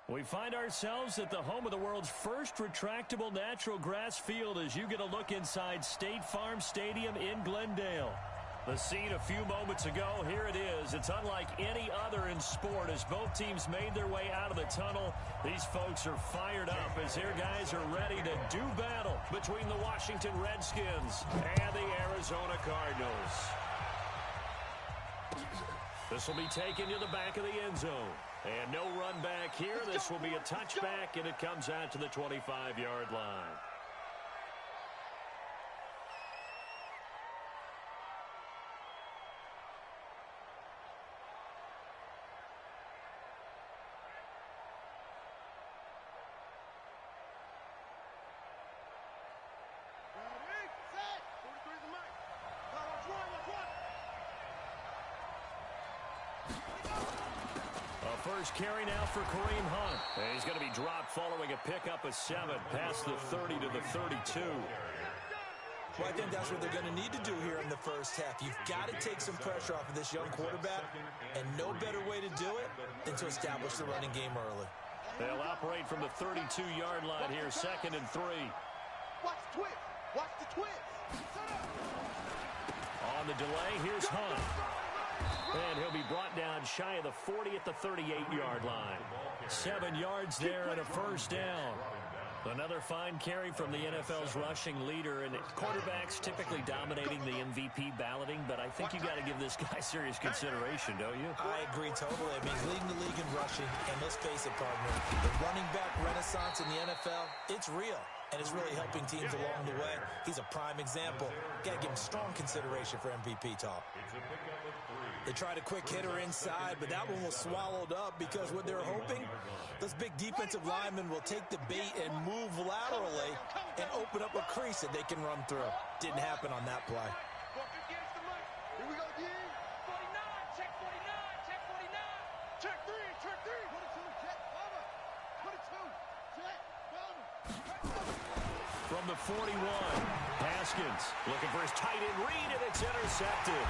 We find ourselves at the home of the world's first retractable natural grass field as you get a look inside State Farm Stadium in Glendale. The scene a few moments ago, here it is. It's unlike any other in sport as both teams made their way out of the tunnel. These folks are fired up as their guys are ready to do battle between the Washington Redskins and the Arizona Cardinals. This will be taken to the back of the end zone. And no run back here. This will be a touchback, and it comes out to the 25-yard line. First carry now for Kareem Hunt. And he's going to be dropped following a pickup of 7 past the 30 to the 32. Well, I think that's what they're going to need to do here in the first half. You've got to take some pressure off of this young quarterback, and no better way to do it than to establish the running game early. They'll operate from the 32-yard line here, 2nd and 3. Watch the twist. Watch the twist. On the delay, here's Hunt. And he'll be brought down shy of the 40 at the 38-yard line. 7 yards there and a first down. Another fine carry from the NFL's rushing leader, and quarterbacks typically dominating the MVP balloting, but I think you got to give this guy serious consideration, don't you? I agree totally. I mean, he's leading the league in rushing, and let's face it, partner, the running back renaissance in the NFL, it's real, and it's really helping teams along the way. He's a prime example. Got to give him strong consideration for MVP talk. They tried a quick hitter inside, but that one was swallowed up because what they're hoping, this big defensive lineman will take the bait and move laterally and open up a crease that they can run through. Didn't happen on that play. Here we go, D. 49, check 49, check 49. Check 3, check 3. 22, check, over. 22, check, over. From the 41, Haskins looking for his tight end read, and it's intercepted.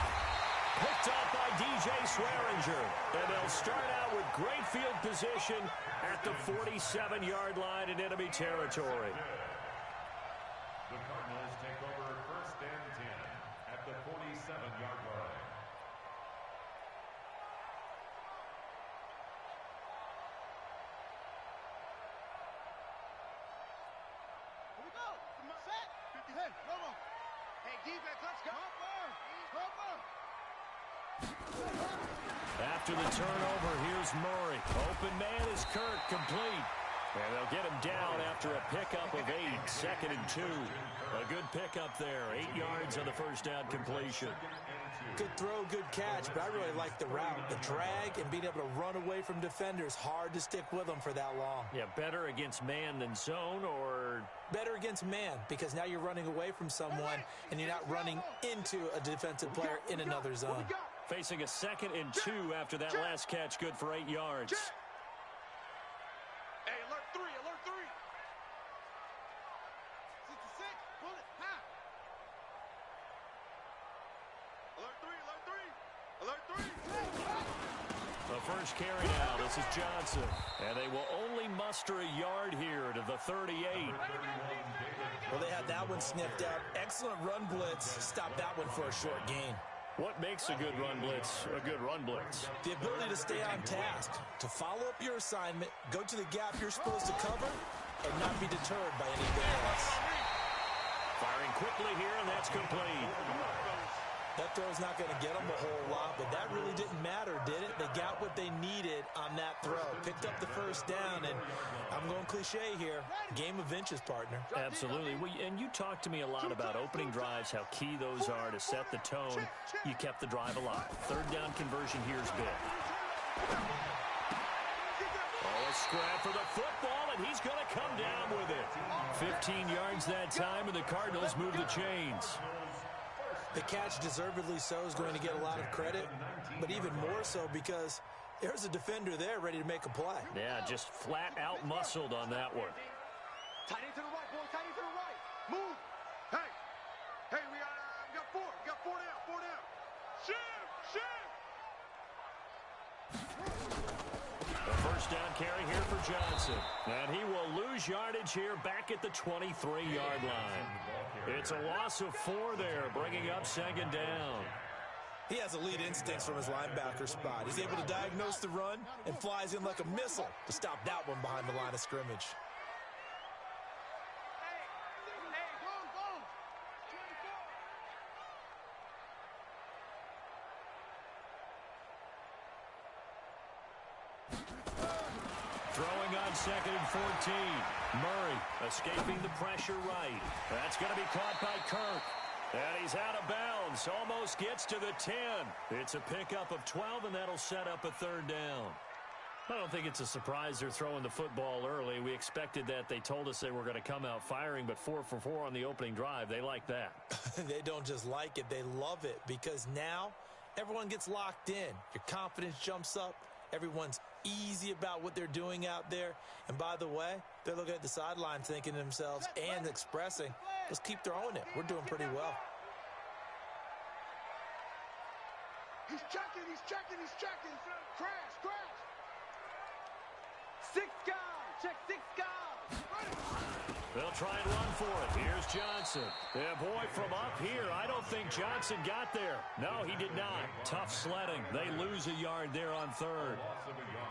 Picked up by DJ Swearinger. And they'll start out with great field position at the 47-yard line in enemy territory. The Cardinals take over 1st and 10 at the 47-yard line. Here we go. Set. Hey, come on. Hey, defense, let's go. Come on. After the turnover, here's Murray. Open man is Kirk, complete. And they'll get him down after a pickup of 8, 2nd and 2. A good pickup there, 8 yards on the first down completion. Good throw, good catch, but I really like the route. The drag and being able to run away from defenders, hard to stick with them for that long. Yeah, better against man than zone, or? Better against man, because now you're running away from someone and you're not running into a defensive player in another zone. Facing a 2nd and 2 after that last catch, good for 8 yards. Hey, alert 3, alert 3. 66, pull it, high. Alert 3, alert 3. Alert 3. The first carry now, this is Johnson. And they will only muster a yard here to the 38. Well, they had that one sniffed out. Excellent run blitz. Stop that one for a short gain. What makes a good run blitz a good run blitz? The ability to stay on task, to follow up your assignment, go to the gap you're supposed to cover, and not be deterred by anything else. Firing quickly here, and that's complete. That throw's not going to get them a whole lot, but that really didn't matter, did it? They got what they needed on that throw. Picked up the first down, and I'm going cliche here. Game of inches, partner. Absolutely. And you talked to me a lot about opening drives, how key those are to set the tone. You kept the drive alive. 3rd down conversion here's big. Oh, a scrap for the football, and he's going to come down with it. 15 yards that time, and the Cardinals move the chains. The catch, deservedly so, is going to get a lot of credit, but even more so because there's a defender there ready to make a play. Yeah, just flat out muscled on that one. Tight end to the right, boy. Tight end to the right. Move. Hey, we got 4. We got 4 down. 4 down. Shift. The first First down carry here for Johnson. And he will lose yardage here back at the 23-yard line. It's a loss of 4 there, bringing up second down. He has elite instincts from his linebacker spot. He's able to diagnose the run and flies in like a missile to stop that one behind the line of scrimmage. Throwing on second and 14. Murray escaping the pressure right. That's going to be caught by Kirk. And he's out of bounds. Almost gets to the 10. It's a pickup of 12, and that'll set up a third down. I don't think it's a surprise they're throwing the football early. We expected that. They told us they were going to come out firing, but 4 for 4 on the opening drive. They like that. They don't just like it. They love it because now everyone gets locked in. Your confidence jumps up. Everyone's easy about what they're doing out there. And by the way, they're looking at the sideline thinking to themselves and expressing, let's keep throwing it. We're doing pretty well. He's checking, he's checking, he's checking. Crash, crash. 6 guys. Check 6 guys. They'll try and run for it. Here's Johnson. Yeah, boy, from up here, I don't think Johnson got there. No, he did not. Tough sledding. They lose a yard there on third.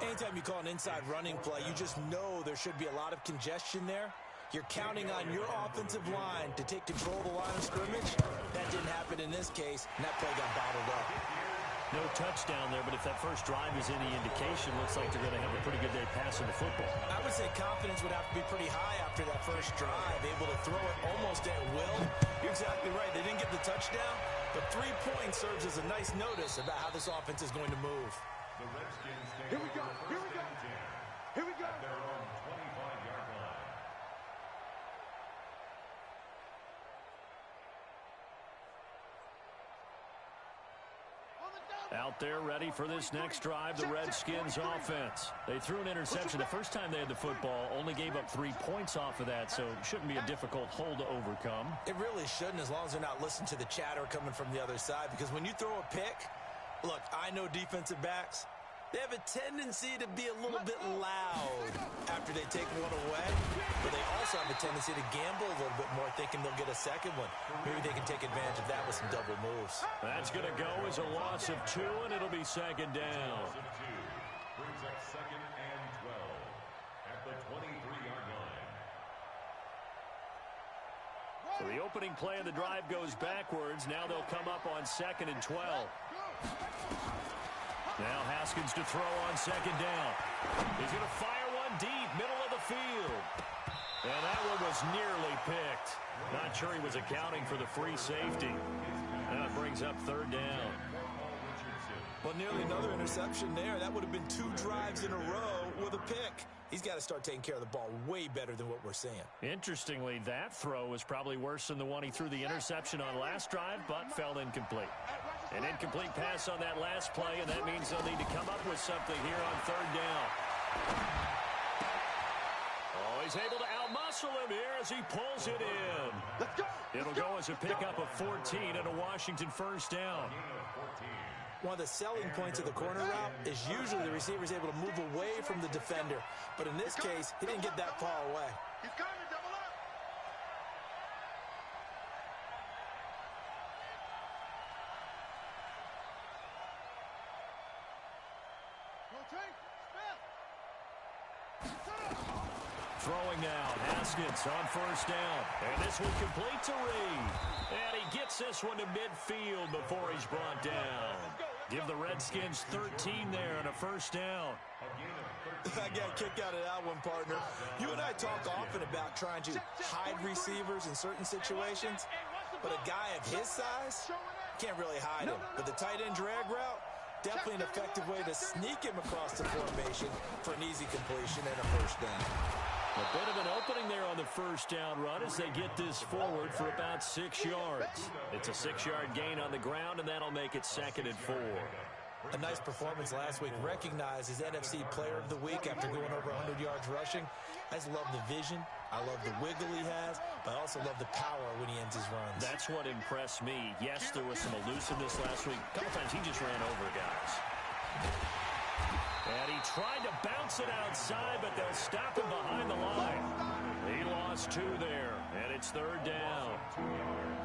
Anytime you call an inside running play, you just know there should be a lot of congestion there. You're counting on your offensive line to take control of the line of scrimmage. That didn't happen in this case, and that play got bottled up. No touchdown there, but if that first drive is any indication, looks like they're going to have a pretty good day passing the football. I would say confidence would have to be pretty high after that first drive, able to throw it almost at will. You're exactly right. They didn't get the touchdown, but 3 points serves as a nice notice about how this offense is going to move. The Redskins take Here we go, over here we go. first and 10 Here we go. at their own 25-yard line. Out there ready for this next drive, the Redskins offense. They threw an interception the first time they had the football, only gave up 3 points off of that, so it shouldn't be a difficult hole to overcome. It really shouldn't, as long as they're not listening to the chatter coming from the other side, because when you throw a pick, look, I know defensive backs, they have a tendency to be a little bit loud after they take one away, but they also have a tendency to gamble a little bit more, thinking they'll get a second one. Maybe they can take advantage of that with some double moves. That's going to go as a loss of 2, and it'll be second down. Loss of 2 brings up second and 12 at the 23-yard line. So the opening play of the drive goes backwards. Now they'll come up on second and 12. Now Haskins to throw on second down. He's going to fire one deep, middle of the field. And that one was nearly picked. Not sure he was accounting for the free safety. That brings up third down. Well, nearly another interception there. That would have been 2 drives in a row with a pick. He's got to start taking care of the ball way better than what we're seeing. Interestingly, that throw was probably worse than the one he threw the interception on last drive, but fell incomplete. An incomplete pass on that last play, and that means they'll need to come up with something here on third down. Oh, he's able to outmuscle him here as he pulls it in. Let's go. It'll go as a pickup of 14 and a Washington first down. One of the selling points of the corner route is usually the receiver is able to move away from the defender. But in this case, he didn't get that far away. He's coming, double up. Throwing now, Haskins on first down. And this one complete to Reed. And he gets this one to midfield before he's brought down. Give the Redskins 13 there and a first down. I got a kick out of that one, partner. You and I talk often about trying to hide receivers in certain situations, but a guy of his size can't really hide him. But the tight end drag route, definitely an effective way to sneak him across the formation for an easy completion and a first down. A bit of an opening there on the first down run as they get this forward for about 6 yards. It's a 6-yard gain on the ground, and that'll make it second and 4. A nice performance last week, recognized as NFC Player of the Week after going over 100 yards rushing. I just love the vision. I love the wiggle he has, but I also love the power when he ends his runs. That's what impressed me. Yes, there was some elusiveness last week. A couple times he just ran over guys. And he tried to bounce it outside, but they'll stop him behind the line. He lost 2 there, and it's 3rd down.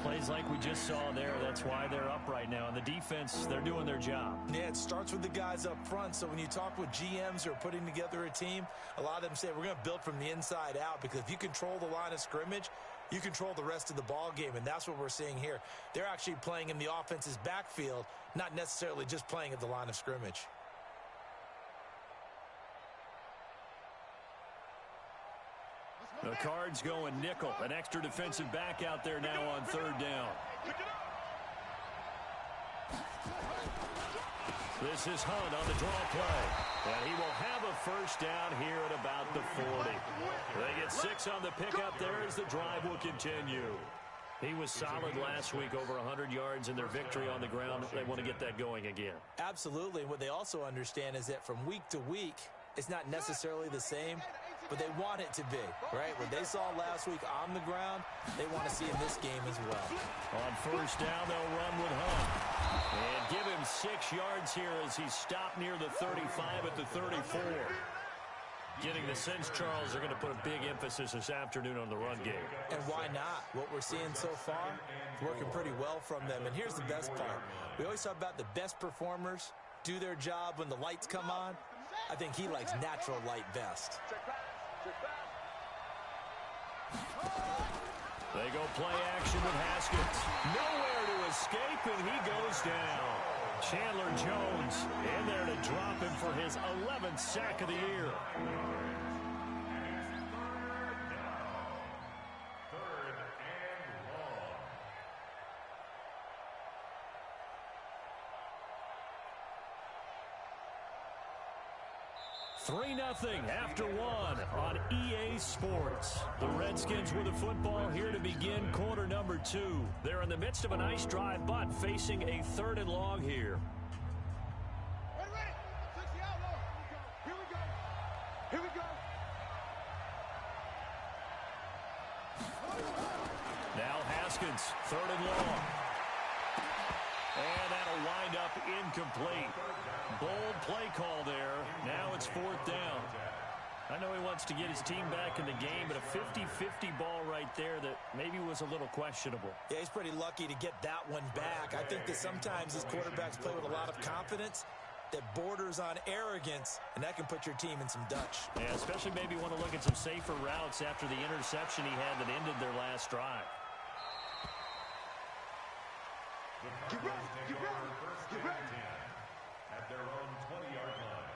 Plays like we just saw there, that's why they're up right now. And the defense, they're doing their job. Yeah, it starts with the guys up front. So when you talk with GMs who are putting together a team, a lot of them say we're going to build from the inside out, because if you control the line of scrimmage, you control the rest of the ball game, and that's what we're seeing here. They're actually playing in the offense's backfield, not necessarily just playing at the line of scrimmage. The Cards going nickel. An extra defensive back out there now on 3rd down. This is Hunt on the draw play. And he will have a 1st down here at about the 40. They get 6 on the pickup there as the drive will continue. He was solid last week, over 100 yards in their victory on the ground. They want to get that going again. Absolutely. And what they also understand is that from week to week, it's not necessarily the same, but they want it to be, right? What they saw last week on the ground, they want to see in this game as well. On 1st down, they'll run with Hunt. And give him 6 yards here as he's stopped near the 35 at the 34. Getting the sense, Charles, they're going to put a big emphasis this afternoon on the run game. And why not? What we're seeing so far is working pretty well from them. And here's the best part. We always talk about the best performers do their job when the lights come on. I think he likes natural light best. They go play action with Haskins. Nowhere to escape, and he goes down. Chandler Jones in there to drop him for his 11th sack of the year. Third and long. 3-0 after 1 on EA Sports. The Redskins with the football here to begin quarter number 2. They're in the midst of a nice drive, but facing a 3rd and long here. Ready. Touch the outlaw. Here we go. Here we go. Now Haskins, 3rd and long. And that'll wind up incomplete. Bold play call there. Now it's 4th down. I know he wants to get his team back in the game, but a 50-50 ball right there that maybe was a little questionable. Yeah, he's pretty lucky to get that one back. I think that sometimes these quarterbacks play with a lot of confidence that borders on arrogance, and that can put your team in some Dutch. Yeah, especially maybe want to look at some safer routes after the interception he had that ended their last drive. The Cardinals take over 1st and 10 at their own 20-yard line.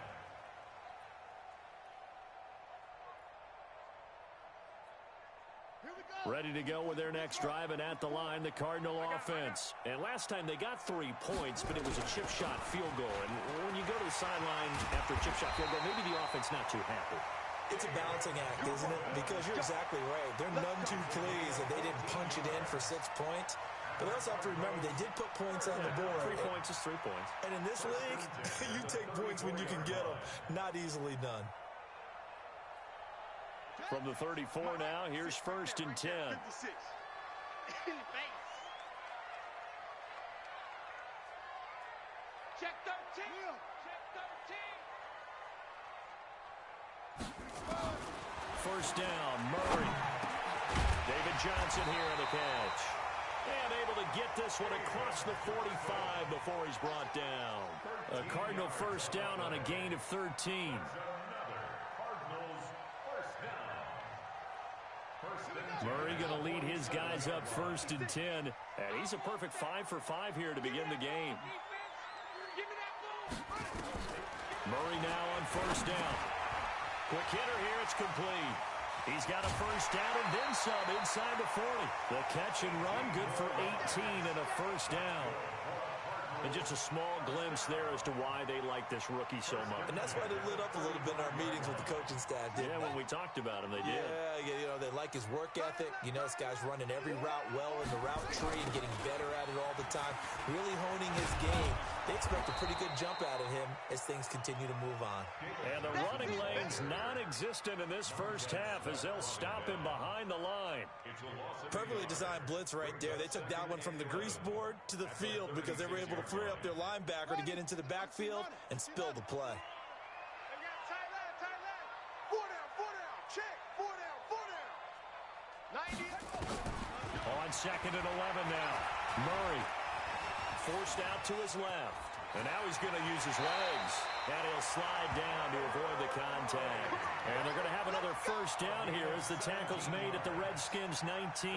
Ready to go with their next drive, and at the line, the Cardinal offense. And last time they got 3 points, but it was a chip shot field goal. And when you go to the sideline after a chip shot field goal, maybe the offense not too happy. It's a balancing act, isn't it? Because you're exactly right. They're none too pleased that they didn't punch it in for 6 points. But they also have to remember they did put points on the board. 3 points is 3 points. And in this league, you take points when you can get them. Not easily done. From the 34 now, here's 1st and 10. Check 13. Check 13. 1st down, Murray. David Johnson here on the catch. And able to get this one across the 45 before he's brought down. A Cardinal 1st down on a gain of 13. Murray going to lead his guys up 1st and 10. And he's a perfect 5 for 5 here to begin the game. Murray now on 1st down. Quick hitter here, it's complete. He's got a 1st down and then some inside the 40. The catch and run, good for 18 and a 1st down. And just a small glimpse there as to why they like this rookie so much. And that's why they lit up a little bit in our meetings with the coaching staff. Yeah, when we talked about him, they did. Yeah, you know, they like his work ethic. You know, this guy's running every route well in the route tree and getting better at it all the time. Really honing his game. They expect a pretty good jump out of him as things continue to move on. And the running lane's non-existent in this 1st half as they'll stop him behind the line. Perfectly designed blitz right there. They took that one from the grease board to the field because they were able to free up their linebacker to get into the backfield and spill the play. On 2nd and 11 now. Murray forced out to his left. And now he's going to use his legs. And he'll slide down to avoid the contact. And they're going to have another first down here as the tackle's made at the Redskins 19.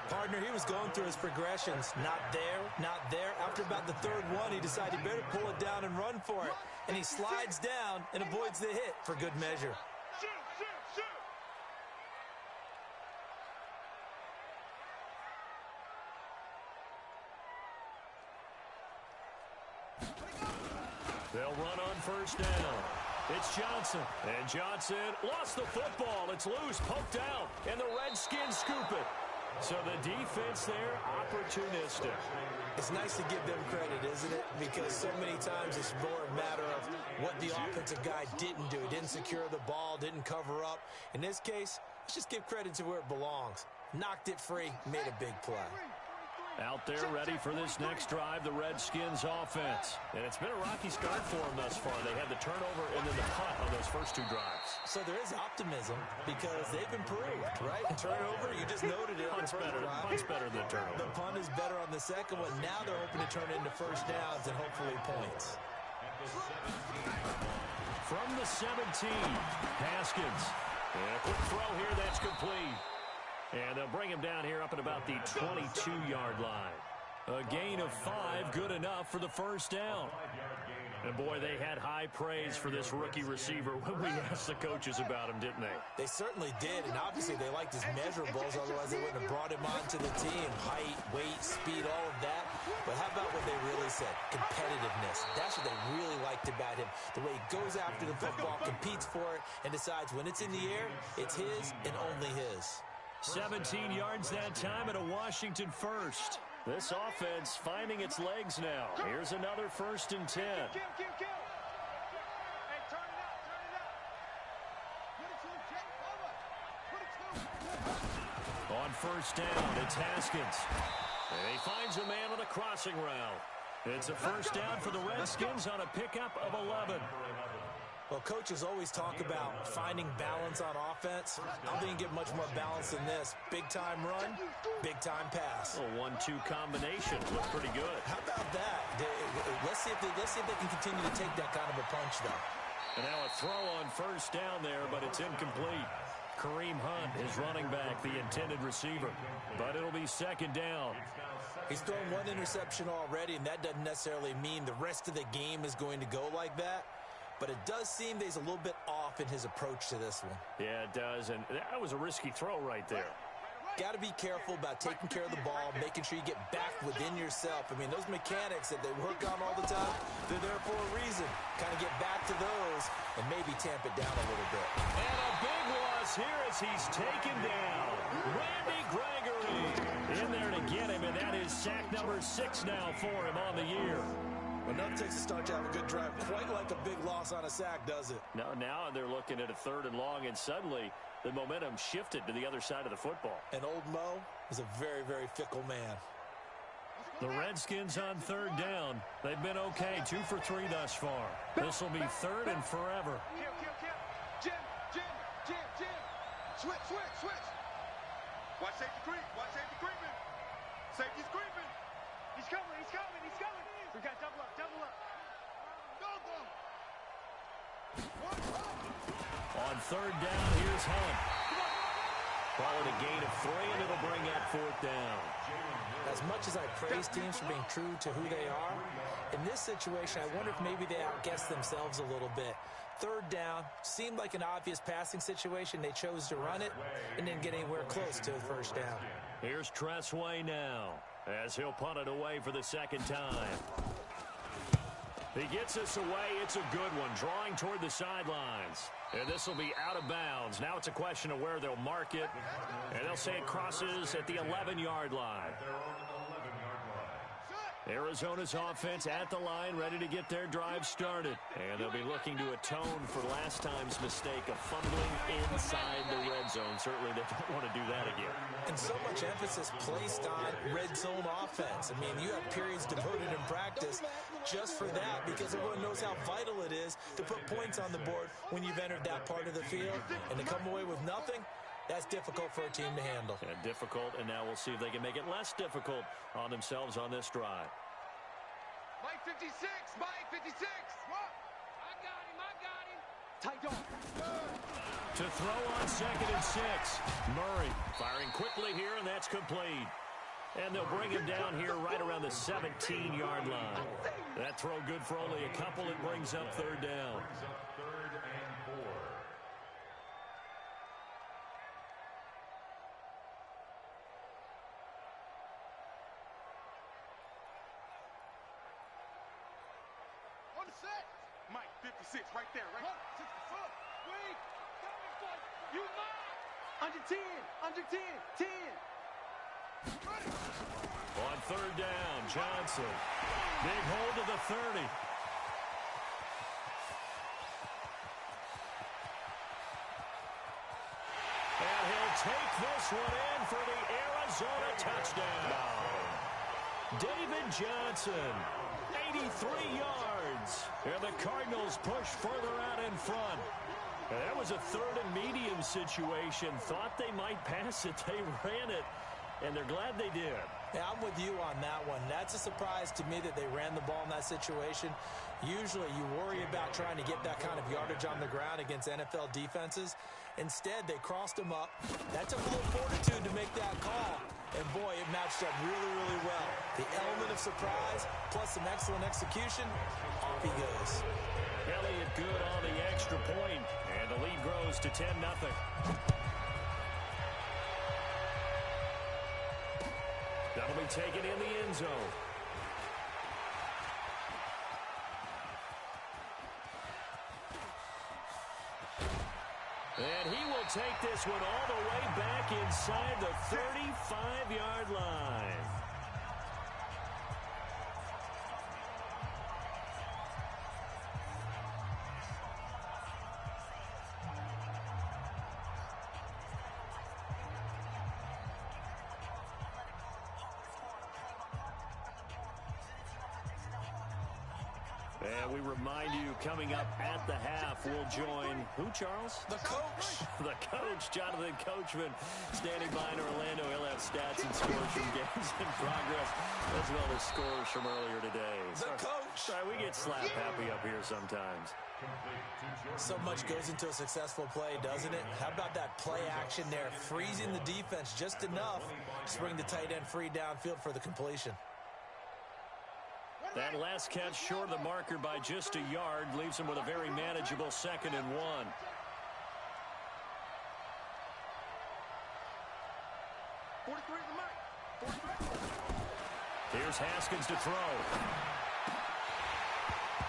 Partner, he was going through his progressions. Not there, not there. After about the third one, he decided he better pull it down and run for it. And he slides down and avoids the hit for good measure. They'll run on first down. It's Johnson. And Johnson lost the football. It's loose, poked out. And the Redskins scoop it. So the defense there, opportunistic. It's nice to give them credit, isn't it? Because so many times it's more a matter of what the offensive guy didn't do. He didn't secure the ball, didn't cover up. In this case, let's just give credit to where it belongs. Knocked it free, made a big play. Out there ready for this next drive, the Redskins offense. And it's been a rocky start for them thus far. They had the turnover and then the punt on those first two drives. So there is optimism because they've improved, right? Turnover, you just noted it on the first drive. Punt's better than turnover. The punt is better on the second one. Now they're hoping to turn into first downs and hopefully points. From the 17, Haskins. And a quick throw here, that's complete. And they'll bring him down here up at about the 22-yard line. A gain of 5, good enough for the first down. And, boy, they had high praise for this rookie receiver when we asked the coaches about him, didn't they? They certainly did, and obviously they liked his measurables, otherwise they wouldn't have brought him onto the team. Height, weight, speed, all of that. But how about what they really said? Competitiveness. That's what they really liked about him. The way he goes after the football, competes for it, and decides when it's in the air, it's his and only his. 17 yards that time and a Washington first. This offense finding its legs now. Here's another 1st and 10. Hey, turn it up, turn it up. On first down, it's Haskins. And he finds a man on the crossing route. It's a first down for the Redskins on a pickup of 11. Well, coaches always talk about finding balance on offense. I don't think you get much more balance than this. Big-time run, big-time pass. A 1-2 combination. Looked pretty good. How about that? Let's see if they can continue to take that kind of a punch, though. And now a throw on first down there, but it's incomplete. Kareem Hunt is running back, the intended receiver. But it'll be 2nd down. He's thrown one interception already, and that doesn't necessarily mean the rest of the game is going to go like that. But it does seem that he's a little bit off in his approach to this one. Yeah, it does, and that was a risky throw right there. Got to be careful about taking care of the ball, making sure you get back within yourself. I mean, those mechanics that they work on all the time, they're there for a reason. Kind of get back to those and maybe tamp it down a little bit. And a big loss here as he's taken down. Randy Gregory in there to get him, and that is sack number 6 now for him on the year. Well, nothing takes a start to have a good drive quite like a big loss on a sack, does it? No, now they're looking at a 3rd and long, and suddenly the momentum shifted to the other side of the football. And old Mo is a very, very fickle man. The Redskins on 3rd down. They've been okay, 2 for 3 thus far. This will be 3rd and forever. Jim. Switch. Watch safety creeping. Safety's creeping. He's coming. We got double up. On 3rd down, here's Hunt. Call it a gain of 3, and it'll bring that 4th down. As much as I praise teams for being true to who they are, in this situation, I wonder if maybe they outguessed themselves a little bit. 3rd down, seemed like an obvious passing situation. They chose to run it and didn't get anywhere close to a 1st down. Here's Tressway now as he'll punt it away for the 2nd time. He gets us away. It's a good one, drawing toward the sidelines. And this will be out of bounds. Now it's a question of where they'll mark it. And they'll say it crosses at the 11-yard line. Arizona's offense at the line, ready to get their drive started. And they'll be looking to atone for last time's mistake of fumbling inside the red zone. Certainly they don't want to do that again. And so much emphasis placed on red zone offense. I mean, you have periods devoted in practice just for that because everyone knows how vital it is to put points on the board when you've entered that part of the field. And to come away with nothing, That's difficult for a team to handle. And difficult, and now we'll see if they can make it less difficult on themselves on this drive. Mike 56, Mike 56. What? I got him. Tight dog. To throw on 2nd and 6. Murray firing quickly here, and that's complete. And they'll bring him down here right around the 17-yard line. That throw good for only a couple. It brings up 3rd down. Third and 4. On the set. Mike 56, right there, right? 60 foot. Wait. You mark. Under 10. 10. On 3rd down, Johnson. Big hold to the 30. And he'll take this one in for the Arizona touchdown. David Johnson, 83 yards. And the Cardinals push further out in front. And that was a 3rd and medium situation. Thought they might pass it. They ran it. And they're glad they did. Yeah, I'm with you on that one. That's a surprise to me that they ran the ball in that situation. Usually you worry about trying to get that kind of yardage on the ground against NFL defenses. Instead, they crossed them up. That took a little fortitude to make that call. And, boy, it matched up really, really well. The element of surprise plus some excellent execution, off he goes. Elliott good on the extra point. And the lead grows to 10-0. That'll be taken in the end zone. And he will take this one all the way back inside the 35-yard line. And we remind you, coming up at the half, we'll join, who, Charles? The coach. The coach, Jonathan Coachman, standing by in Orlando. He'll have stats and scores from games in progress, as well as scores from earlier today. The coach. Sorry, we get slap happy up here sometimes. So much goes into a successful play, doesn't it? How about that play action there, freezing the defense just enough to bring the tight end free downfield for the completion. That last catch short of the marker by just a yard leaves him with a very manageable 2nd and 1. 43 the mark. 43. Here's Haskins to throw.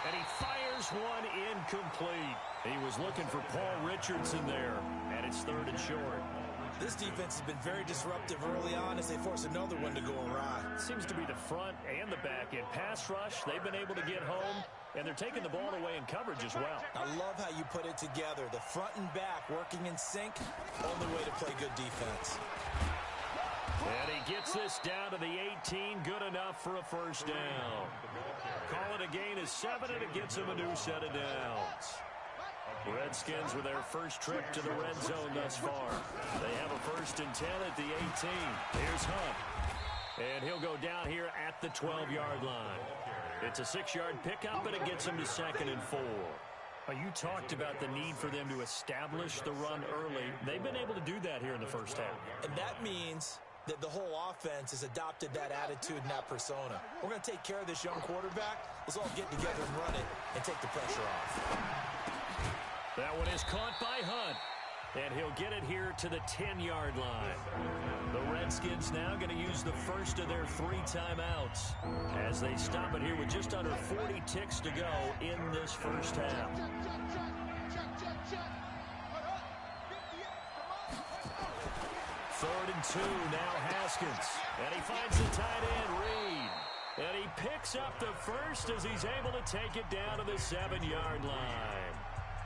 And he fires one incomplete. He was looking for Paul Richardson there, and it's 3rd and short. This defense has been very disruptive early on as they force another one to go awry. Seems to be the front and the back end. Pass rush, they've been able to get home, and they're taking the ball away in coverage as well. I love how you put it together. The front and back working in sync, only way to play good defense. And he gets this down to the 18, good enough for a 1st down. Call it a gain of 7, and it gets him a new set of downs. Redskins with their first trip to the red zone thus far. They have a 1st and 10 at the 18. Here's Hunt. And he'll go down here at the 12-yard line. It's a 6-yard pickup, and it gets him to 2nd and 4. You talked about the need for them to establish the run early. They've been able to do that here in the first half. And that means that the whole offense has adopted that attitude and that persona. We're going to take care of this young quarterback. Let's all get together and run it and take the pressure off. That one is caught by Hunt, and he'll get it here to the 10-yard line. The Redskins now going to use the first of their 3 timeouts as they stop it here with just under 40 ticks to go in this first half. 3rd and 2, now Haskins, and he finds the tight end, Reed. And he picks up the first as he's able to take it down to the 7-yard line.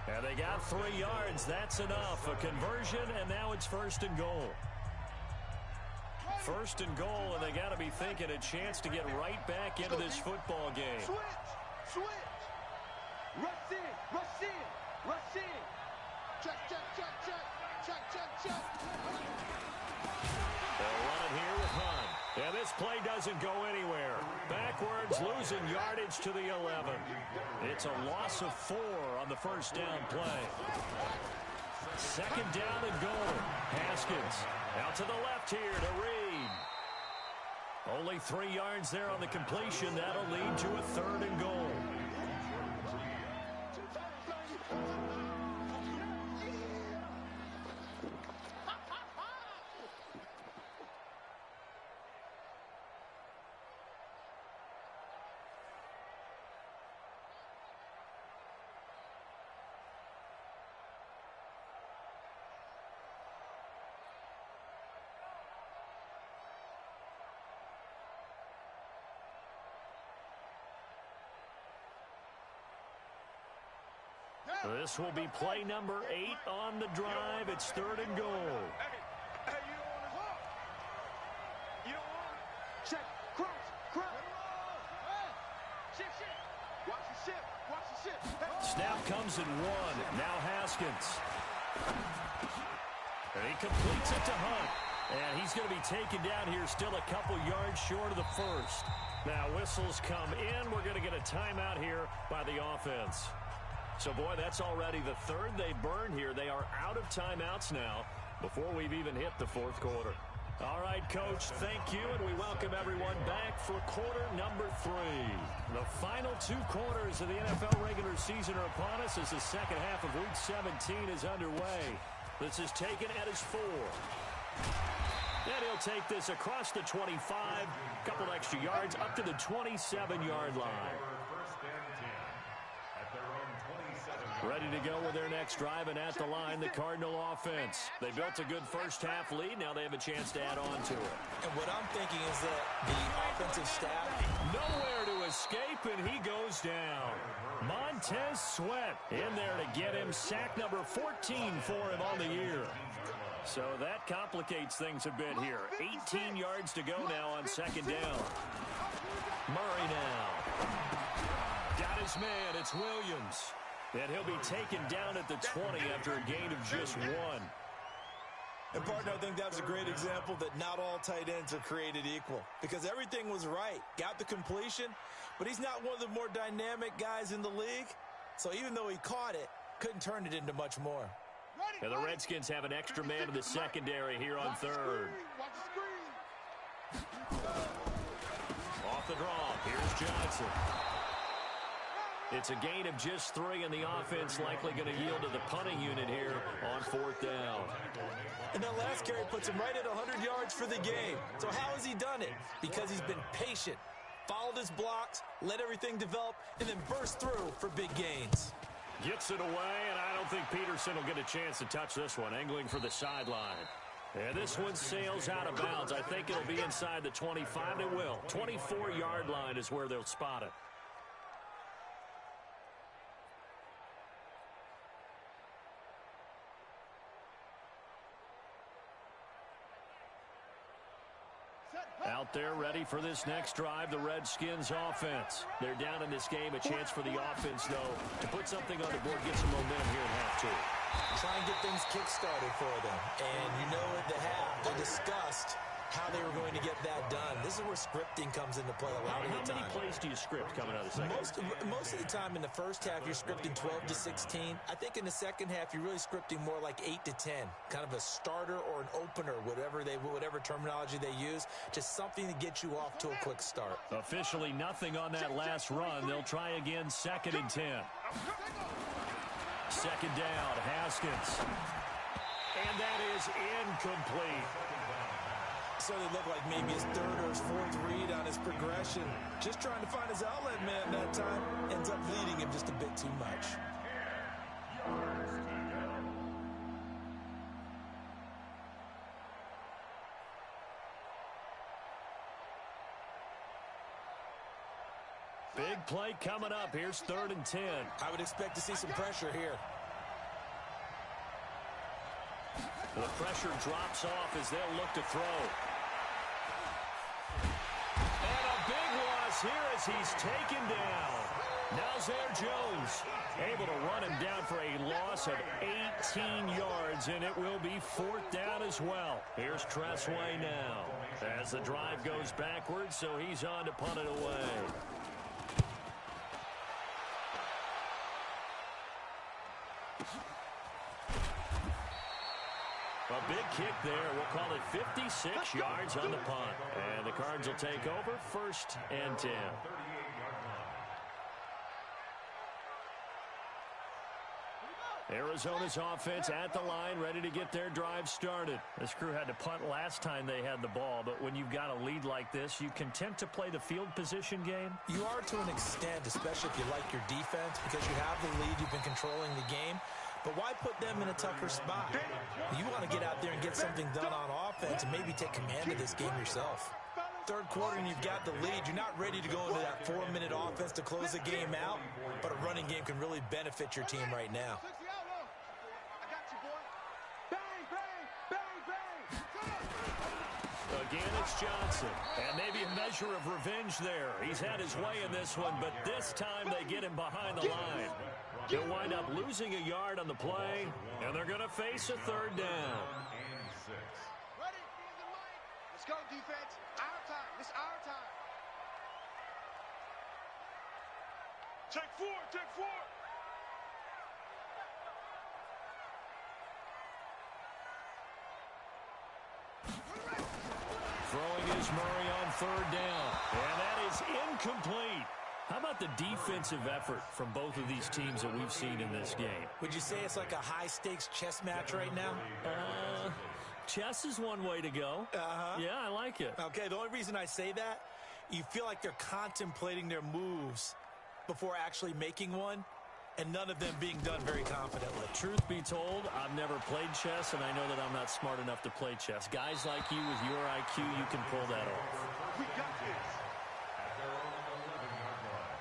And they got 3 yards. That's enough. A conversion, and now it's 1st and goal. 1st and goal, and they got to be thinking a chance to get right back into this football game. Switch. Rush in. Check, check, check, check. Check, check, check. They'll run it here with Hunt. And this play doesn't go anywhere. Backwards, losing yardage to the 11. It's a loss of 4 on the first down play. Second down and goal. Haskins out to the left here to Reed. Only 3 yards there on the completion. That'll lead to a 3rd and goal. This will be play number 8 on the drive. It's 3rd and goal. Hey, you don't want it. Check, cross. Shift. Watch the shift. Hey. Snap comes in 1. Now Haskins. And he completes it to Hunt. And he's going to be taken down here still a couple yards short of the first. Now whistles come in. We're going to get a timeout here by the offense. So, boy, that's already the 3rd they burned here. They are out of timeouts now before we've even hit the 4th quarter. All right, Coach, thank you, and we welcome everyone back for quarter number 3. The final 2 quarters of the NFL regular season are upon us as the second half of Week 17 is underway. This is taken at his 4. And he'll take this across the 25, a couple extra yards, up to the 27-yard line. Ready to go with their next drive, and at the line, the Cardinal offense. They built a good first-half lead. Now they have a chance to add on to it. And what I'm thinking is that the offensive staff... Nowhere to escape, and he goes down. Montez Sweat in there to get him. Sack number 14 for him on the year. So that complicates things a bit here. 18 yards to go now on second down. Murray now. Got his man. It's Williams. And he'll be taken down at the 20 after a gain of just 1. And, partner, I think that was a great example that not all tight ends are created equal. Because everything was right. Got the completion, but he's not one of the more dynamic guys in the league. So even though he caught it, couldn't turn it into much more. And the Redskins have an extra man in the secondary here on 3rd. Off the draw, here's Johnson. It's a gain of just 3, and the offense likely going to yield to the punting unit here on 4th down. And that last carry puts him right at 100 yards for the game. So how has he done it? Because he's been patient, followed his blocks, let everything develop, and then burst through for big gains. Gets it away, and I don't think Peterson will get a chance to touch this one, angling for the sideline. And this one sails out of bounds. I think it'll be inside the 25. It will. 24-yard line is where they'll spot it. Out there ready for this next drive, the Redskins offense. They're down in this game. A chance for the offense, though, to put something on the board, get some momentum here in half 2. Try and get things kick-started for them. And you know at the half, they discussed how they were going to get that done. This is where scripting comes into play a lot of the time. How many plays do you script coming out of the second? Most of the time in the first half, you're scripting 12 to 16. I think in the second half, you're really scripting more like 8 to 10. Kind of a starter or an opener, whatever terminology they use. Just something to get you off to a quick start. Officially nothing on that last run. They'll try again, 2nd and 10. Second down, Haskins. And that is incomplete. So they look like maybe his 3rd or his 4th read on his progression. Just trying to find his outlet man that time. Ends up leading him just a bit too much. Big play coming up. Here's 3rd and 10. I would expect to see some pressure here. The pressure drops off as they'll look to throw. And a big loss here as he's taken down. Nazaire Jones able to run him down for a loss of 18 yards, and it will be 4th down as well. Here's Tressway now as the drive goes backwards, so he's on to punt it away. A big kick there. We'll call it 56 yards on the punt. And the Cards will take over 1st and 10. Arizona's offense at the line, ready to get their drive started. This crew had to punt last time they had the ball, but when you've got a lead like this, you content to play the field position game? You are to an extent, especially if you like your defense, because you have the lead, you've been controlling the game. But why put them in a tougher spot? You want to get out there and get something done on offense and maybe take command of this game yourself. 3rd quarter and you've got the lead. You're not ready to go into that 4-minute offense to close the game out, but a running game can really benefit your team right now. Again, it's Johnson. And maybe a measure of revenge there. He's had his way in this one, but this time they get him behind the line. He'll wind up losing a yard on the play, and they're going to face a 3rd down. Ready? Let's go, defense. Our time. It's our time. Take 4. Take 4. Throwing is Murray on 3rd down. And that is incomplete. How about the defensive effort from both of these teams that we've seen in this game? Would you say it's like a high-stakes chess match right now? Chess is one way to go. Yeah, I like it. Okay, the only reason I say that, you feel like they're contemplating their moves before actually making one, and none of them being done very confidently. Truth be told, I've never played chess, and I know that I'm not smart enough to play chess. Guys like you with your IQ, you can pull that off. We got this. At their own 11-yard line.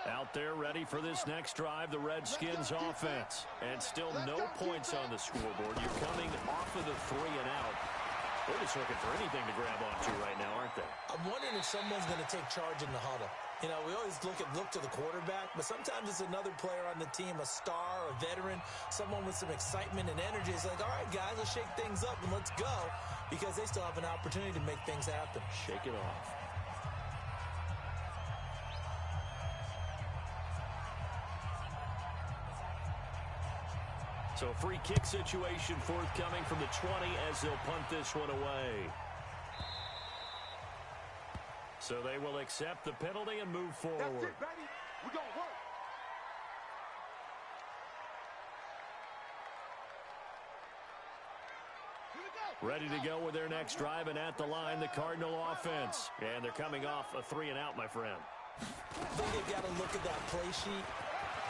Out there ready for this next drive, the Redskins offense. And still no points on the scoreboard. You're coming off of the 3 and out. They're just looking for anything to grab onto right now, aren't they? I'm wondering if someone's going to take charge in the huddle. You know, we always look to the quarterback, but sometimes it's another player on the team, a star, a veteran, someone with some excitement and energy. It's like, all right, guys, let's shake things up and let's go, because they still have an opportunity to make things happen. Shake it off. So a free kick situation forthcoming from the 20 as they'll punt this one away. So they will accept the penalty and move forward. That's it, baby. We're going to work. Ready to go with their next drive, and at the line, the Cardinal offense. And they're coming off a 3 and out, my friend. I think they've got to look at that play sheet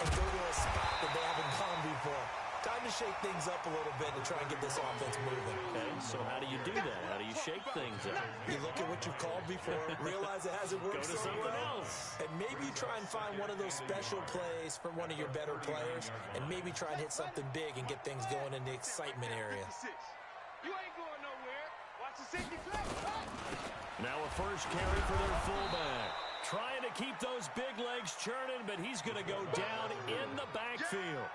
and go to a spot that they haven't gone before. Time to shake things up a little bit and try and get this offense moving. Okay, so how do you do that? How do you shake things up? You look at what you've called before, realize it hasn't worked Go to so someone well, else. and maybe you try and find one of those special plays from one of your better players, and maybe try and hit something big and get things going in the excitement area. You ain't going nowhere. Watch the safety flag. Now a first carry for their fullback. Trying to keep those big legs churning, but he's going to go down in the backfield.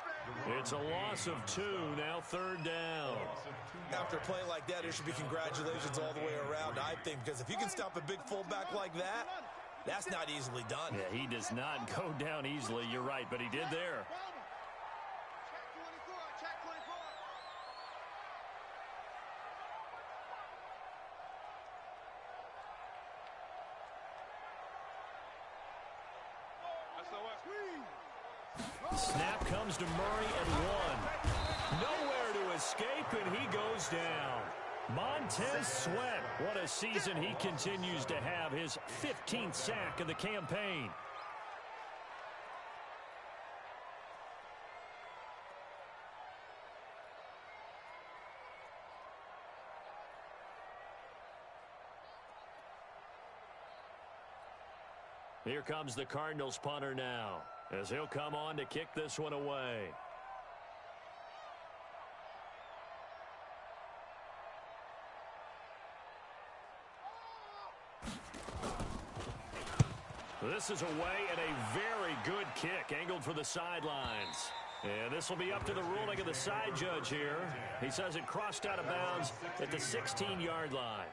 It's a loss of 2, now 3rd down. After a play like that, there should be congratulations all the way around, I think, because if you can stop a big fullback like that, that's not easily done. Yeah, he does not go down easily, you're right, but he did there. Check 24. Snap comes to Murray and 1. Nowhere to escape, and he goes down. Montez Sweat, what a season he continues to have, his 15th sack of the campaign. Here comes the Cardinals punter now, as he'll come on to kick this one away. This is away and a very good kick angled for the sidelines. And this will be up to the ruling of the side judge here. He says it crossed out of bounds at the 16-yard line.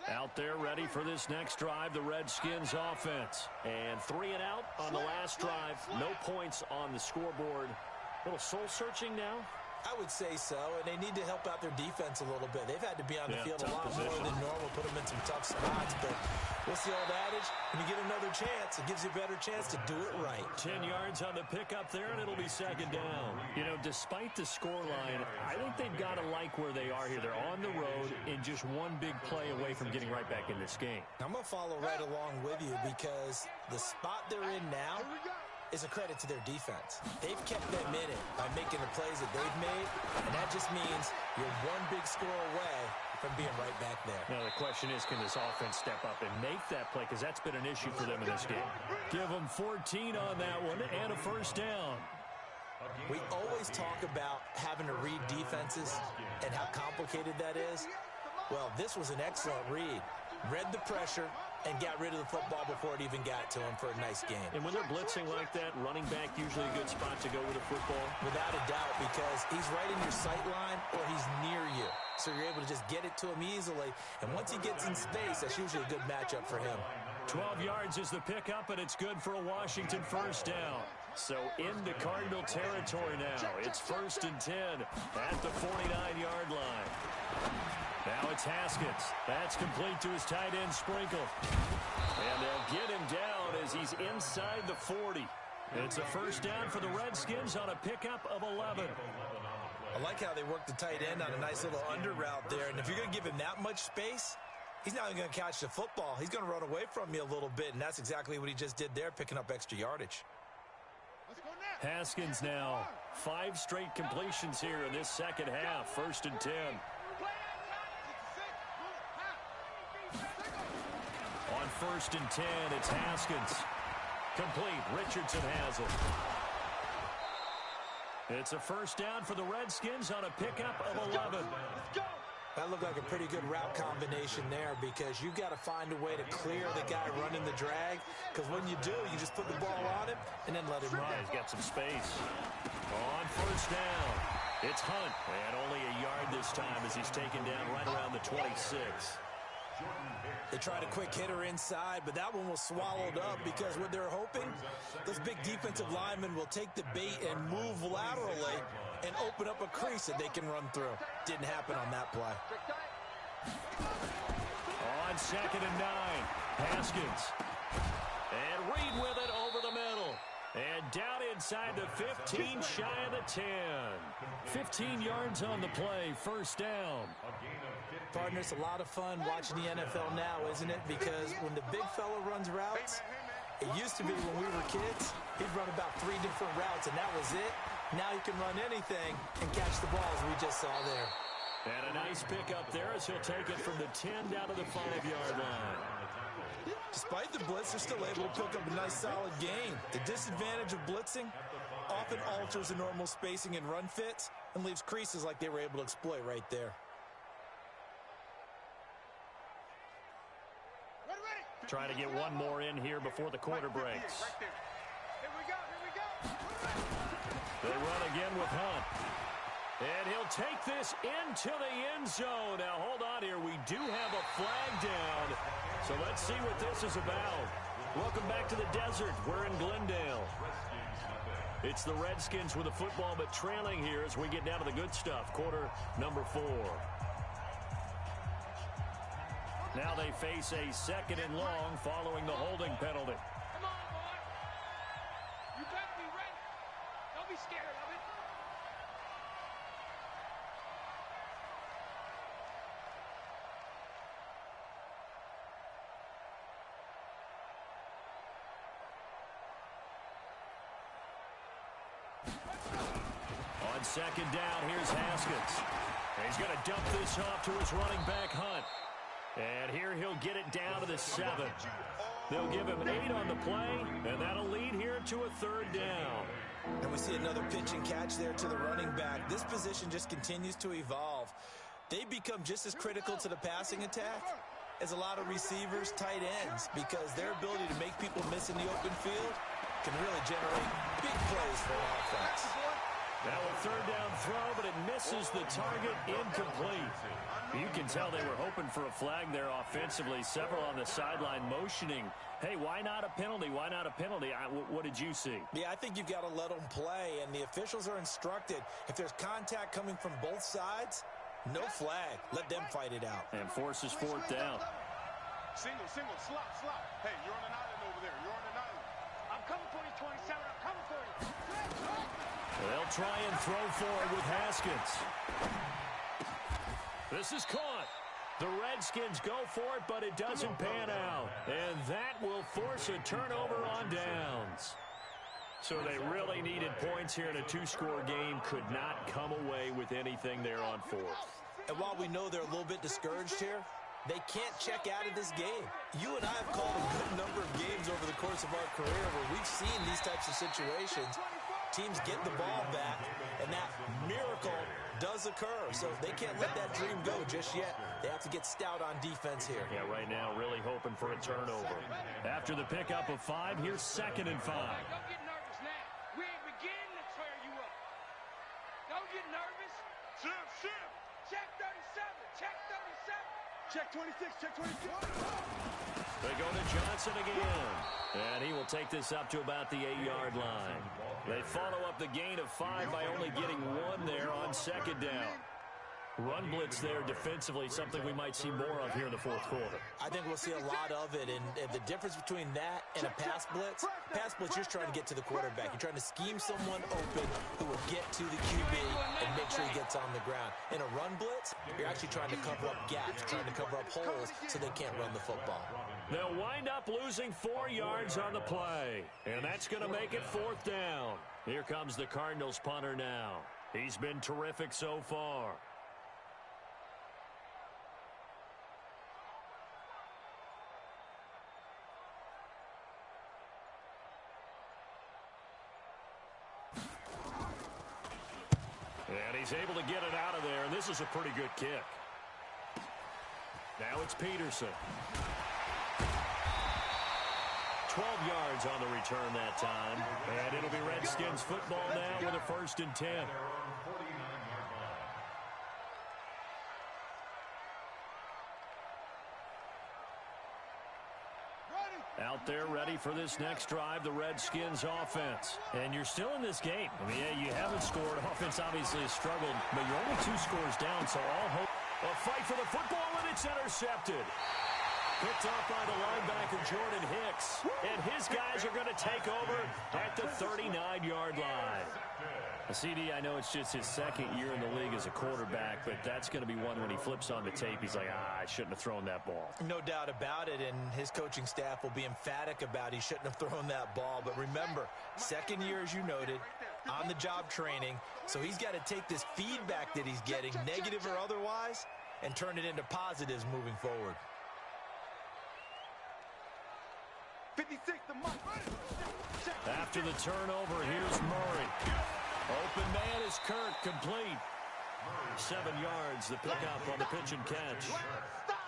Out there ready for this next drive, the Redskins offense. And 3 and out on the last drive. No points on the scoreboard. A little soul-searching now? I would say so, and they need to help out their defense a little bit. They've had to be on the field a lot more than normal, put them in some tough spots. But what's the old adage? When you get another chance, it gives you a better chance to do it right. 10 yards on the pickup there, and it'll be second down. You know, despite the scoreline, I think they've got to like where they are here. They're on the road and just one big play away from getting right back in this game. I'm going to follow right along with you because the spot they're in now is a credit to their defense. They've kept them in it by making the plays that they've made, and that just means you're one big score away from being right back there. Now, the question is, can this offense step up and make that play? Because that's been an issue for them in this game. Give them 14 on that one and a first down. We always talk about having to read defenses and how complicated that is. Well, this was an excellent read. Read the pressure and got rid of the football before it even got to him for a nice game. And when they're blitzing like that, running back usually a good spot to go with a football? Without a doubt, because he's right in your sight line or he's near you. So you're able to just get it to him easily. And once he gets in space, that's usually a good matchup for him. 12 yards is the pickup, and it's good for a Washington first down. So into Cardinal territory now. It's 1st and 10 at the 49-yard line. Now it's Haskins. That's complete to his tight end, Sprinkle. And they'll get him down as he's inside the 40. It's a first down for the Redskins on a pickup of 11. I like how they work the tight end on a nice little under route there. And if you're going to give him that much space, he's not even going to catch the football. He's going to run away from you a little bit, and that's exactly what he just did there, picking up extra yardage. Haskins now. 5 straight completions here in this second half. 1st and 10. On 1st and 10, it's Haskins. Complete. Richardson has it. It's a first down for the Redskins on a pickup of 11. That looked like a pretty good route combination there because you've got to find a way to clear the guy running the drag, because when you do, you just put the ball on him and then let him run. He's got some space. On first down, it's Hunt. And only a yard this time as he's taken down right around the 26. They tried a quick hitter inside, but that one was swallowed up because what they're hoping, those big defensive linemen will take the bait and move laterally and open up a crease that they can run through. Didn't happen on that play. On 2nd and 9, Haskins. And Reed with it over the middle. And down inside the 15, shy of the 10. 15 yards on the play, first down. Partner, it's a lot of fun watching the NFL now, isn't it? Because when the big fella runs routes, it used to be when we were kids, he'd run about 3 different routes, and that was it. Now he can run anything and catch the ball, as we just saw there. And a nice pickup there as he'll take it from the 10 down to the 5-yard line. Despite the blitz, they're still able to pick up a nice solid gain. The disadvantage of blitzing often alters the normal spacing and run fits and leaves creases like they were able to exploit right there. Trying to get one more in here before the quarter breaks. Here we go. They run again with Hunt. And he'll take this into the end zone. Now, hold on here. We do have a flag down. So let's see what this is about. Welcome back to the desert. We're in Glendale. It's the Redskins with the football, but trailing here as we get down to the good stuff. Quarter number 4. Now they face a 2nd and long following the holding penalty. Come on, boy. You better be ready. Don't be scared of it. On second down, here's Haskins. He's going to dump this off to his running back, Hunt. And here he'll get it down to the 7. They'll give him 8 on the play, and that'll lead here to a 3rd down. And we see another pitch and catch there to the running back. This position just continues to evolve. They become just as critical to the passing attack as a lot of receivers, tight ends, because their ability to make people miss in the open field can really generate big plays for an offense. Now a 3rd down throw, but it misses the target, incomplete. You can tell they were hoping for a flag there offensively. Several on the sideline motioning, hey, why not a penalty? Why not a penalty? What did you see? Yeah, I think you've got to let them play, and the officials are instructed. If there's contact coming from both sides, no flag. Let them fight it out. And forces 4th down. Single, slop. Hey, you're on an island over there. You're on an island. I'm coming for you, 27. I'm coming for you. They'll try and throw forward with Haskins. This is caught. The Redskins go for it, but it doesn't pan out. And that will force a turnover on downs. So they really needed points here in a 2-score game. Could not come away with anything there on 4th. And while we know they're a little bit discouraged here, they can't check out of this game. You and I have called a good number of games over the course of our career where we've seen these types of situations. Teams get the ball back, and that miracle does occur. So they can't let that dream go just yet. They have to get stout on defense here. Yeah, right now really hoping for a turnover. After the pickup of 5, here's 2nd and 5. Don't get nervous now. We ain't beginning to tear you up. Don't get nervous. Shift. Check 37. Check 37. Check 26. Check 26. They go to Johnson again. And he will take this up to about the 8-yard line. They follow up the gain of 5 by only getting 1 there on 2nd down. Run blitz there defensively, something we might see more of here in the 4th quarter. I think we'll see a lot of it, and the difference between that and a pass blitz, you're just trying to get to the quarterback. You're trying to scheme someone open who will get to the QB and make sure he gets on the ground. In a run blitz, you're actually trying to cover up gaps, trying to cover up holes so they can't run the football. They'll wind up losing 4 yards on the play, and that's going to make it 4th down. Here comes the Cardinals punter now. He's been terrific so far. And he's able to get it out of there, and this is a pretty good kick. Now it's Peterson. 12 yards on the return that time. And it'll be Redskins football now with a 1st and 10. Out there ready for this next drive, the Redskins offense. And you're still in this game. I mean, yeah, you haven't scored. Offense obviously has struggled, but you're only 2 scores down, so all hope. A fight for the football, and it's intercepted. Picked up by the linebacker, Jordan Hicks. And his guys are going to take over at the 39-yard line. CD, I know it's just his 2nd year in the league as a quarterback, but that's going to be one when he flips on the tape, he's like, I shouldn't have thrown that ball. No doubt about it, and his coaching staff will be emphatic about he shouldn't have thrown that ball. But remember, 2nd year, as you noted, on-the-job training, so he's got to take this feedback that he's getting, negative or otherwise, and turn it into positives moving forward. 56, the mark. After the turnover, here's Murray. Open man is Kirk, complete. 7 yards, the pickup on the pitch and catch.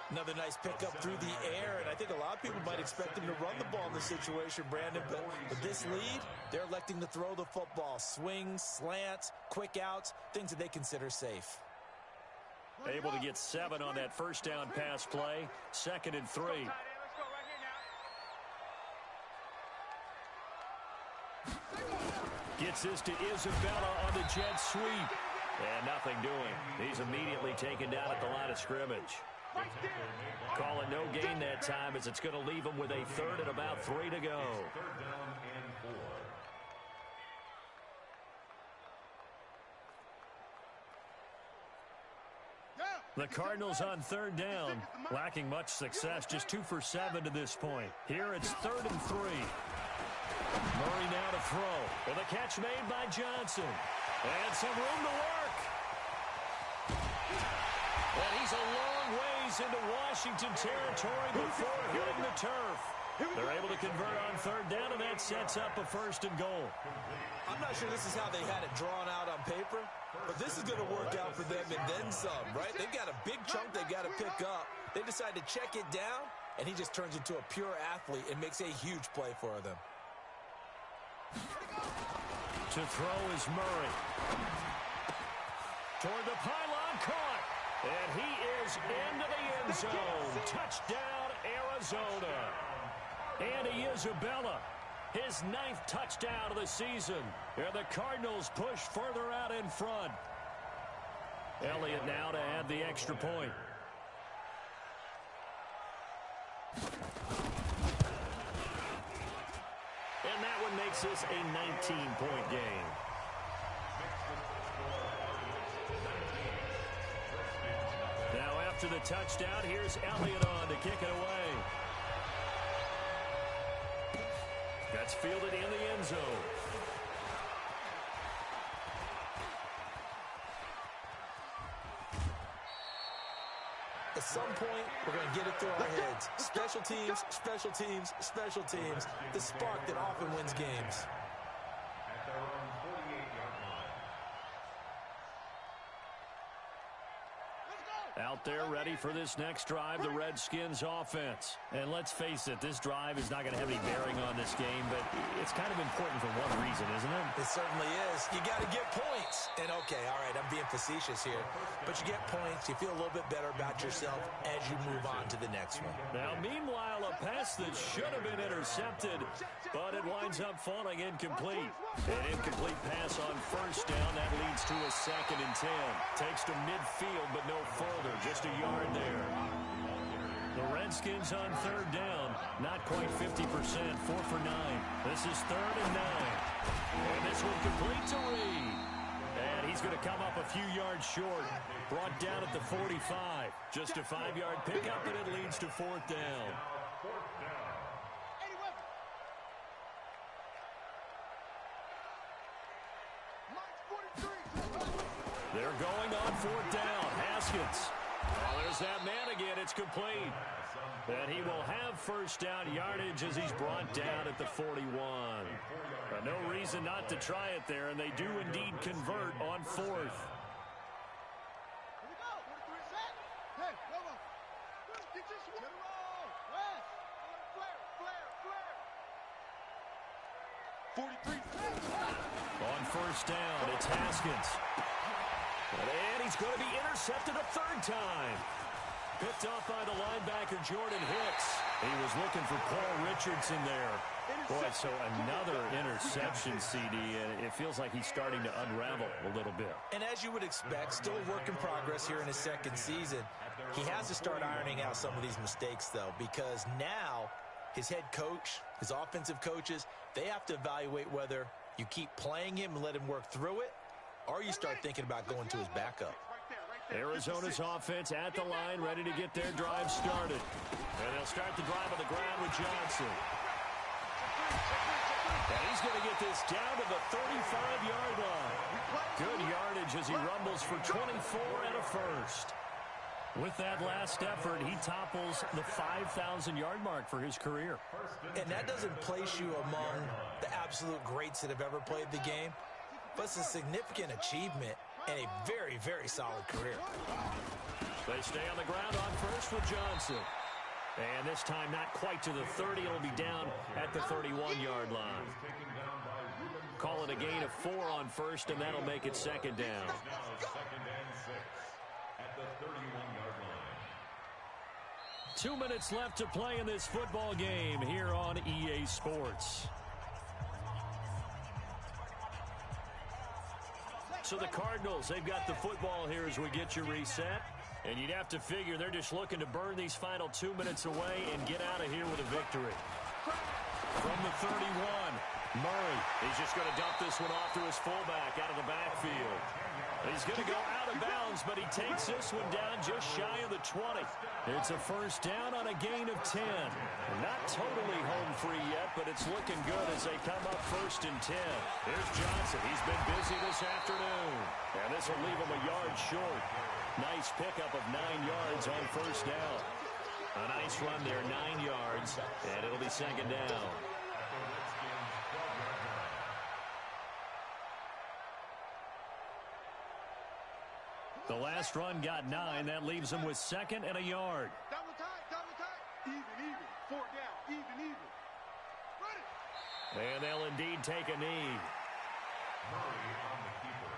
Another nice pickup through the air, and I think a lot of people might expect him to run the ball in this situation, Brandon, but with this lead, they're electing to throw the football. Swings, slants, quick outs, things that they consider safe. Able to get 7 on that 1st down pass play. 2nd and 3. Gets this to Isabella on the jet sweep. And nothing doing. He's immediately taken down at the line of scrimmage. Call it no gain that time as it's going to leave him with a 3rd and about 3 to go. The Cardinals on 3rd down, lacking much success, just 2 for 7 to this point. Here it's 3rd and 3. Murray now to throw. Well, the catch made by Johnson. And some room to work. And he's a long ways into Washington territory before hitting the turf. They're able to convert on third down, and that sets up a 1st and goal. I'm not sure this is how they had it drawn out on paper, but this is going to work out for them and then some, right? They've got a big chunk they've got to pick up. They decide to check it down, and he just turns into a pure athlete and makes a huge play for them. To throw is Murray. Toward the pylon, caught. And he is into the end zone. Touchdown, Arizona. Andy Isabella, his 9th touchdown of the season. And the Cardinals push further out in front. Elliott now to add the extra point. And that one makes this a 19-point game. Now after the touchdown, here's Elliott on to kick it away. That's fielded in the end zone. At some point, we're going to get it through our heads. Special teams, special teams, special teams. The spark that often wins games. At their own 48-yard line. Out there ready for this next drive, the Redskins offense. And let's face it, this drive is not going to have any bearing on this game, but it's kind of important for one reason, isn't it? It certainly is. You got to get points. And okay, all right, I'm being facetious here, but you get points, you feel a little bit better about yourself as you move on to the next one. Now, meanwhile, a pass that should have been intercepted, but it winds up falling incomplete. An incomplete pass on 1st down, that leads to a 2nd and 10. Takes to midfield, but no further, just a yard there. The Redskins on 3rd down, not quite 50%, 4 for 9. This is 3rd and 9. And this one complete to Reed. And he's going to come up a few yards short. Brought down at the 45. Just a 5-yard pickup, and it leads to 4th down. They're going on 4th down. Haskins. Oh, there's that man again. It's complete. And he will have 1st down yardage as he's brought down at the 41. But no reason not to try it there, and they do indeed convert on 4th. On 1st down, it's Haskins. And he's going to be intercepted a 3rd time. Picked off by the linebacker, Jordan Hicks. He was looking for Paul Richardson there. Boy, so another interception, CD, and it feels like he's starting to unravel a little bit. And as you would expect, still a work in progress here in his 2nd season. He has to start ironing out some of these mistakes, though, because now his head coach, his offensive coaches, they have to evaluate whether you keep playing him and let him work through it, or you start thinking about going to his backup. Arizona's offense at the line, ready to get their drive started. And they'll start the drive on the ground with Johnson. And he's going to get this down to the 35-yard line. Good yardage as he rumbles for 24 and a 1st. With that last effort, he topples the 5,000-yard mark for his career. And that doesn't place you among the absolute greats that have ever played the game, but it's a significant achievement and a very, very solid career. They stay on the ground on 1st with Johnson. And this time not quite to the 30. It'll be down at the 31-yard line. Call it a gain of 4 on 1st, and that'll make it 2nd down. Now 2nd and 6 at the 31-yard line. 2 minutes left to play in this football game here on EA Sports. So the Cardinals, they've got the football here as we get you reset. And you'd have to figure they're just looking to burn these final 2 minutes away and get out of here with a victory. From the 31, Murray. He's just going to dump this one off to his fullback out of the backfield. He's going to go out of bounds, but he takes this one down just shy of the 20. It's a first down on a gain of 10. Not totally home free yet, but it's looking good as they come up first and 10. Here's Johnson. He's been busy this afternoon. And this will leave him a yard short. Nice pickup of 9 yards on first down. A nice run there, 9 yards, and it'll be second down. The last run got 9. That leaves him with second and a yard. Double time, double time. Even. 4 down, even. Ready. And they'll indeed take a knee. Murray on the keeper.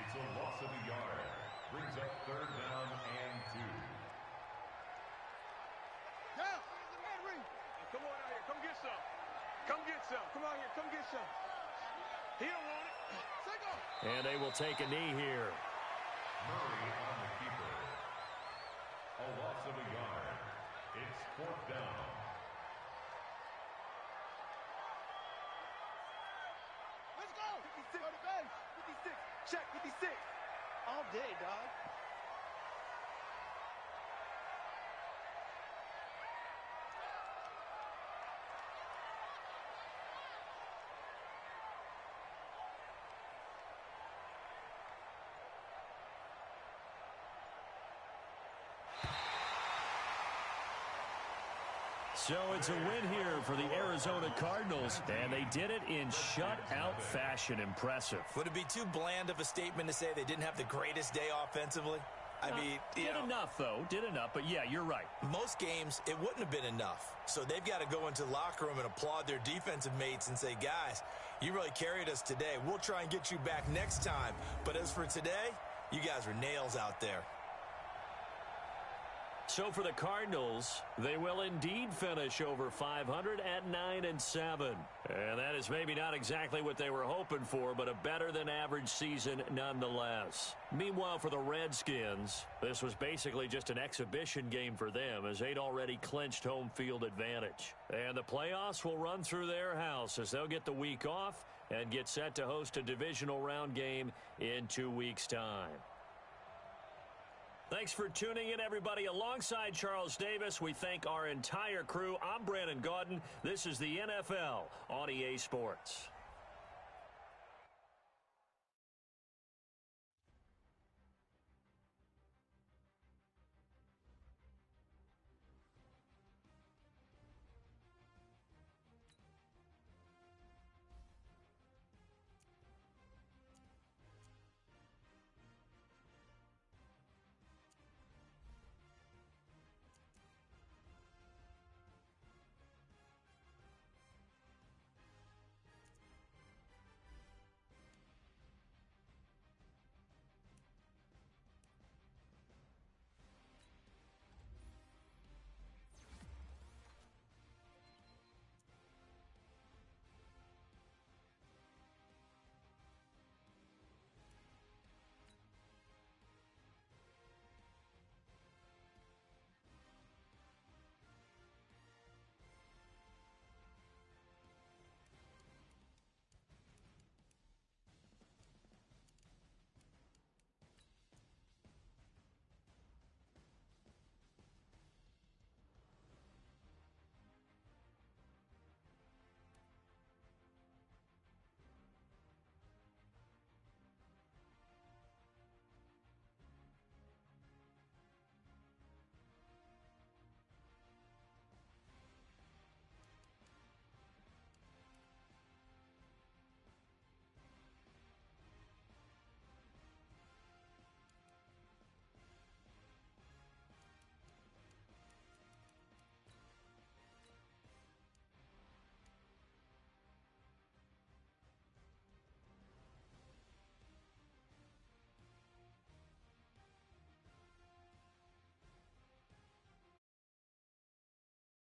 It's a loss of a yard. Brings up third down and 2. Down. Henry. Come on out here. Come get some. Come get some. Come out here. Come get some. He don't want it. Single. And they will take a knee here. Murray on the keeper. A loss of a yard. It's fourth down. Let's go. 56 on the base. 56. Check 56. All day, dog. So it's a win here for the Arizona Cardinals, and they did it in shutout fashion. Impressive. Would it be too bland of a statement to say they didn't have the greatest day offensively? I mean, did enough, though. Did enough, but yeah, you're right. Most games, it wouldn't have been enough. So they've got to go into the locker room and applaud their defensive mates and say, guys, you really carried us today. We'll try and get you back next time. But as for today, you guys were nails out there. So for the Cardinals, they will indeed finish over 500 at 9-7. And that is maybe not exactly what they were hoping for, but a better than average season nonetheless. Meanwhile, for the Redskins, this was basically just an exhibition game for them as they'd already clinched home field advantage. And the playoffs will run through their house as they'll get the week off and get set to host a divisional round game in 2 weeks' time. Thanks for tuning in, everybody. Alongside Charles Davis, we thank our entire crew. I'm Brandon Gaudin. This is the NFL on EA Sports.